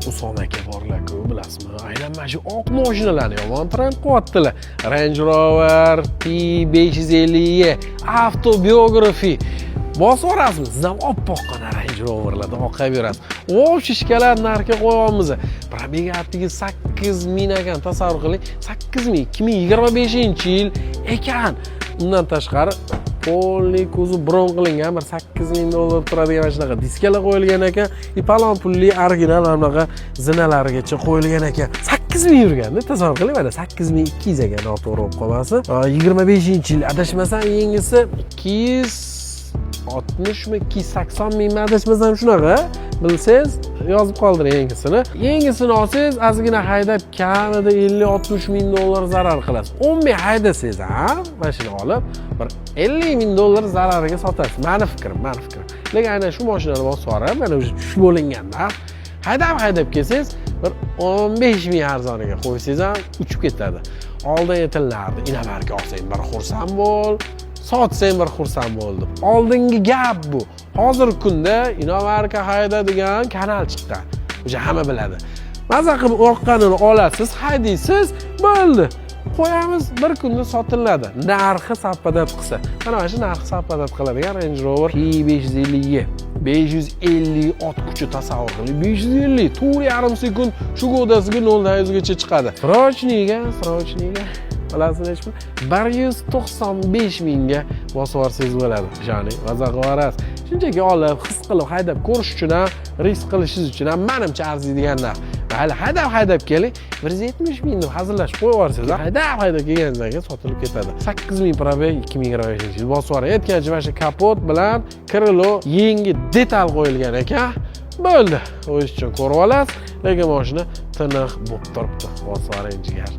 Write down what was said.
Usom aka borlar-ku, bilasizmi? Aynan mana shu oq mashinalarni yomon trend qilyaptilar. Range Rover P550 Autobiography. Bosib orasizmi? Siz ham oppoqqina Range Roverlarda oqaverasiz. Shishkalar narxga qo'yamiz. Probegi atigi 8000 ekan, tasavvur qiling. 8000 2025-yil ekan. Undan tashqari polli ko'zi bron qilingan bir $8000 turadigan mana shunaqa diskalar qo'yilgan ekan. Palon pulli original anaqa zinalargacha qo'yilgan ekan. 8000 yurganda tasavvur qiling, mana 8200 ekan, noto'g'ri bo'lib qolmasin. 25-yil adashmasam yengisi 260 mi 280 ming adashmasam shunaqa. Bilsangiz yozib qoldiring yangisini. Yangisini olsangiz ozgina haydab kamida 50-60 ming dollar zarar qilasiz. 10 ming haydasangiz ham mashina olib bir 50 ming dollar zarariga sotasiz. Meni fikrim. Lekin aynan shu mashinani bosib olib, mana o'sha tushib bo'linganda haydab kelsangiz bir 15 ming arzoniga qo'ysangiz ham uchib ketadi. Oldin aytilardi, inamarka olsang bir xursand bo'l, sotsang bir xursand bo'ldi. Oldingi gap bu. Hozirgi kunda inomarka haydadigan kanal chiqqan. O'sha hamma biladi. Maza qilib oqqanini olasiz, haydaysiz, bo'ldi. Qo'yamiz, bir kunda sotiladi. Narxi savpadat qilsa. Mana shu narxi savpadat qiladigan Range Rover P550 550 ot kuchi tasavvur qiling. 550 4,5 sekund shu godasiga 0 100 gacha chiqadi. Srochniga bilasizmi? 195 mingga bosib olsangiz bo'ladi. Ya'ni maza qilasiz. Shunchaki olib, his qilib haydab ko'rish uchun ham, risk qilishingiz uchun ham menimcha arziydigan narx. Hali haydab keling, 170 ming deb hazillashib qo'yib yuborsangiz, haydab kelgandan keyin sotilib ketadi. 8000 probeg 2025-yil bosib oladi. Aytgancha mana shu kapot bilan krilo yangi detal qo'yilgan ekan. Bo'ldi. O'z uchun ko'rib olasiz, lekin mashina tiniq bo'lib turibdi. Bosib oling jigar.